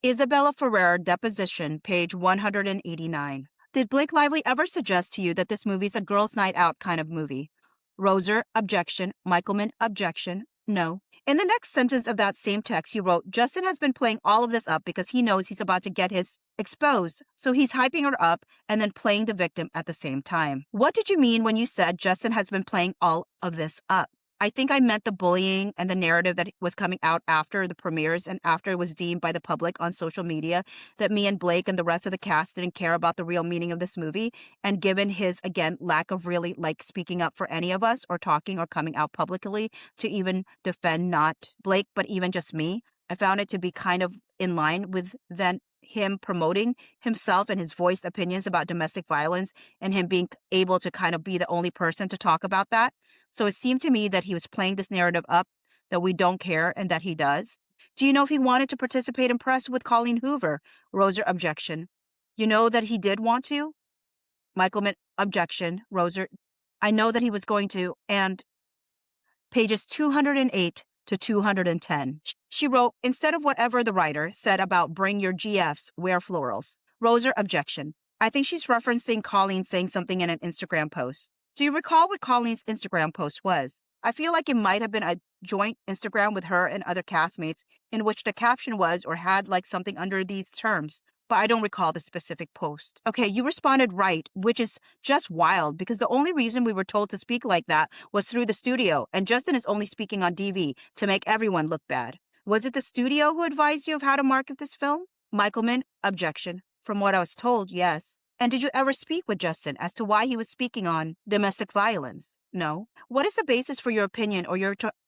Isabela Ferrer Deposition, page 189. Did Blake Lively ever suggest to you that this movie's a girls' night out kind of movie? Roser, objection. Michaelman, objection. No. In the next sentence of that same text, you wrote, Justin has been playing all of this up because he knows he's about to get his exposed. So he's hyping her up and then playing the victim at the same time. What did you mean when you said Justin has been playing all of this up? I think I meant the bullying and the narrative that was coming out after the premieres and after it was deemed by the public on social media that me and Blake and the rest of the cast didn't care about the real meaning of this movie. And given his, again, lack of really speaking up for any of us or talking or coming out publicly to even defend not Blake, but even just me, I found it to be kind of in line with then him promoting himself and his voiced opinions about domestic violence and him being able to kind of be the only person to talk about that. So it seemed to me that he was playing this narrative up that we don't care and that he does. Do you know if he wanted to participate in press with Colleen Hoover? Roser, objection. You know that he did want to? Michaelman, objection. Roser, I know that he was going to. And pages 208 to 210. She wrote, instead of whatever the writer said about bring your GFs, wear florals. Roser, objection. I think she's referencing Colleen saying something in an Instagram post. Do you recall what Colleen's Instagram post was? I feel like it might have been a joint Instagram with her and other castmates in which the caption was or had something under these terms, but I don't recall the specific post. Okay, you responded right, which is just wild because the only reason we were told to speak like that was through the studio, and Justin is only speaking on DV to make everyone look bad. Was it the studio who advised you of how to market this film? Michaelman, objection. From what I was told, yes. And did you ever speak with Justin as to why he was speaking on domestic violence? No. What is the basis for your opinion or your text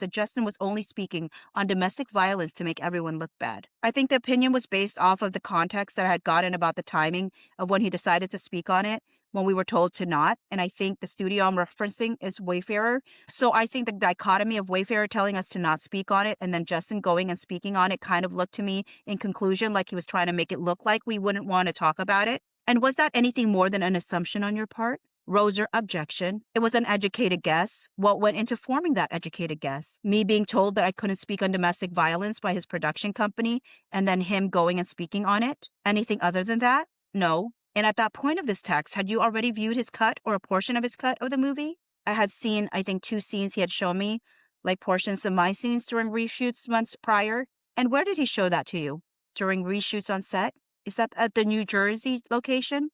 that Justin was only speaking on domestic violence to make everyone look bad? I think the opinion was based off of the context that I had gotten about the timing of when he decided to speak on it when we were told to not. And I think the studio I'm referencing is Wayfarer. So I think the dichotomy of Wayfarer telling us to not speak on it and then Justin going and speaking on it kind of looked to me in conclusion like he was trying to make it look like we wouldn't want to talk about it. And was that anything more than an assumption on your part? Roser, objection. It was an educated guess. What went into forming that educated guess? Me being told that I couldn't speak on domestic violence by his production company and then him going and speaking on it? Anything other than that? No. And at that point of this text, had you already viewed his cut or a portion of his cut of the movie? I had seen, I think, 2 scenes he had shown me, like portions of my scenes during reshoots months prior. And where did he show that to you? During reshoots on set? Is that at the New Jersey location?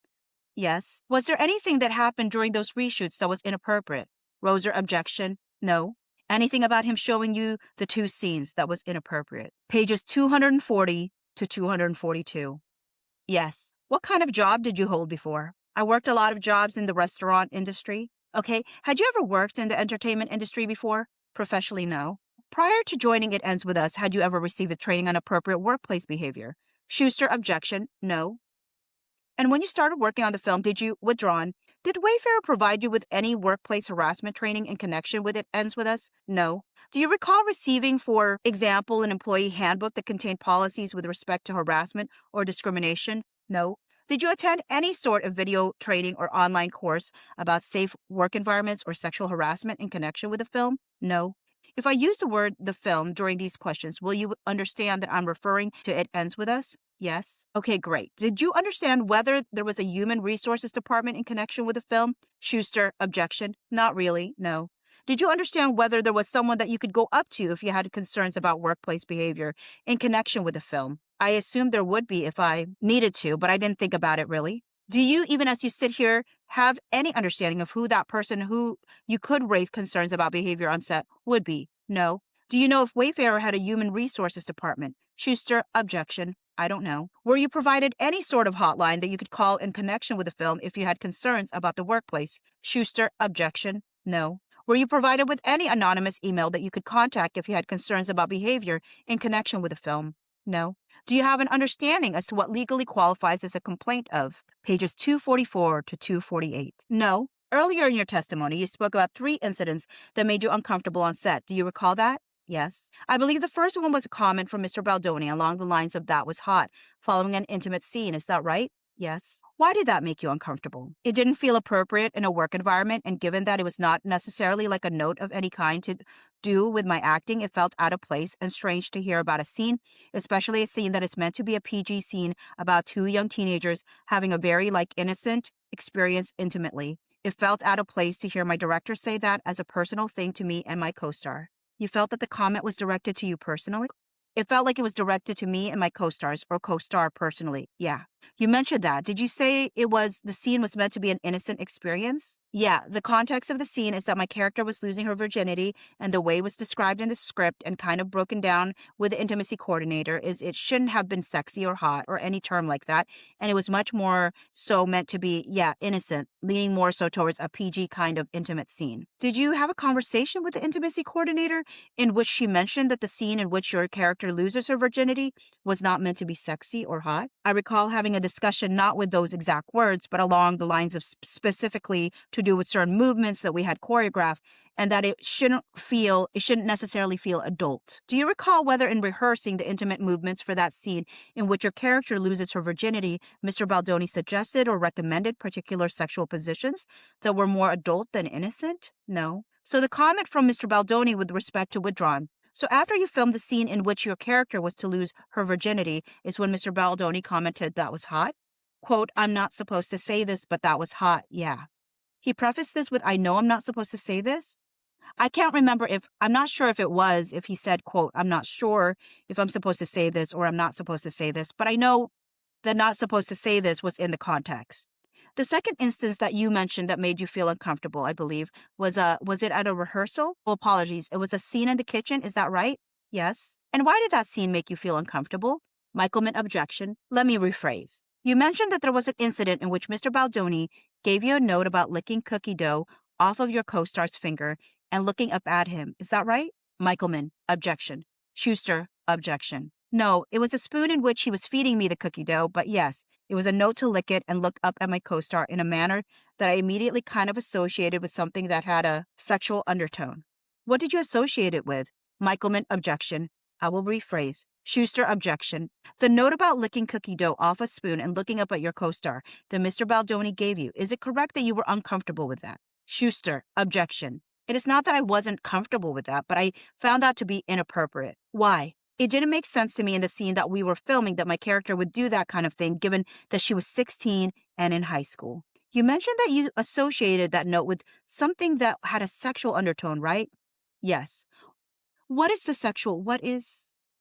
Yes. Was there anything that happened during those reshoots that was inappropriate? Roser, objection. No. Anything about him showing you the 2 scenes that was inappropriate? Pages 240 to 242. Yes. What kind of job did you hold before? I worked a lot of jobs in the restaurant industry. Okay. Had you ever worked in the entertainment industry before? Professionally, no. Prior to joining It Ends With Us, had you ever received a training on appropriate workplace behavior? Schuster, objection. No. And when you started working on the film, did Wayfarer provide you with any workplace harassment training in connection with It Ends With Us? No. Do you recall receiving, for example, an employee handbook that contained policies with respect to harassment or discrimination? No. Did you attend any sort of video training or online course about safe work environments or sexual harassment in connection with the film? No. If I use the word the film during these questions, will you understand that I'm referring to It Ends With Us? Yes. Okay, great. Did you understand whether there was a human resources department in connection with the film? Schuster, objection. Not really, no. Did you understand whether there was someone that you could go up to if you had concerns about workplace behavior in connection with the film? I assumed there would be if I needed to, but I didn't think about it really. Do you, even as you sit here, have any understanding of who that person who you could raise concerns about behavior on set would be? No. Do you know if Wayfarer had a human resources department? Schuster, objection. I don't know. Were you provided any sort of hotline that you could call in connection with the film if you had concerns about the workplace? Schuster, objection. No. Were you provided with any anonymous email that you could contact if you had concerns about behavior in connection with the film? No. Do you have an understanding as to what legally qualifies as a complaint of? Pages 244 to 248. No. Earlier in your testimony, you spoke about 3 incidents that made you uncomfortable on set. Do you recall that? Yes. I believe the first one was a comment from Mr. Baldoni along the lines of "that was hot," following an intimate scene. Is that right? Yes. Why did that make you uncomfortable? It didn't feel appropriate in a work environment, and given that it was not necessarily like a note of any kind do with my acting, it felt out of place and strange to hear about a scene, especially a scene that is meant to be a PG scene about two young teenagers having a very innocent experience intimately. It felt out of place to hear my director say that as a personal thing to me and my co-star. You felt that the comment was directed to you personally? It felt like it was directed to me and my co-stars or co-star personally. Yeah. You mentioned that. Did you say the scene was meant to be an innocent experience? Yeah, the context of the scene is that my character was losing her virginity, and the way it was described in the script and kind of broken down with the intimacy coordinator is it shouldn't have been sexy or hot or any term like that. And it was much more so meant to be, innocent, leaning more so towards a PG kind of intimate scene. Did you have a conversation with the intimacy coordinator in which she mentioned that the scene in which your character loses her virginity was not meant to be sexy or hot? I recall having a discussion not with those exact words, but along the lines of specifically to do with certain movements that we had choreographed, and that it shouldn't necessarily feel adult. Do you recall whether in rehearsing the intimate movements for that scene in which your character loses her virginity, Mr. Baldoni suggested or recommended particular sexual positions that were more adult than innocent? No. So the comment from Mr. Baldoni with respect to withdrawn. So after you filmed the scene in which your character was to lose her virginity is when Mr. Baldoni commented that was hot? Quote, I'm not supposed to say this, but that was hot, yeah. He prefaced this with, I know I'm not supposed to say this. I'm not sure if he said, quote, I'm not sure if I'm supposed to say this or I'm not supposed to say this, but I know that not supposed to say this was in the context. The second instance that you mentioned that made you feel uncomfortable, I believe, was it at a rehearsal? Oh, apologies. It was a scene in the kitchen, is that right? Yes. And why did that scene make you feel uncomfortable? Michaelman objection. Let me rephrase. You mentioned that there was an incident in which Mr. Baldoni gave you a note about licking cookie dough off of your co-star's finger and looking up at him. Is that right? Michaelman objection. Schuster objection. No, it was a spoon in which he was feeding me the cookie dough, but yes, it was a note to lick it and look up at my co-star in a manner that I immediately kind of associated with something that had a sexual undertone. What did you associate it with? Michaelman objection. I will rephrase. Schuster objection. The note about licking cookie dough off a spoon and looking up at your co-star that Mr. Baldoni gave you, is it correct that you were uncomfortable with that? Schuster objection. It is not that I wasn't comfortable with that, but I found that to be inappropriate. Why? It didn't make sense to me in the scene that we were filming that my character would do that kind of thing given that she was 16 and in high school. You mentioned that you associated that note with something that had a sexual undertone, right? Yes. What is?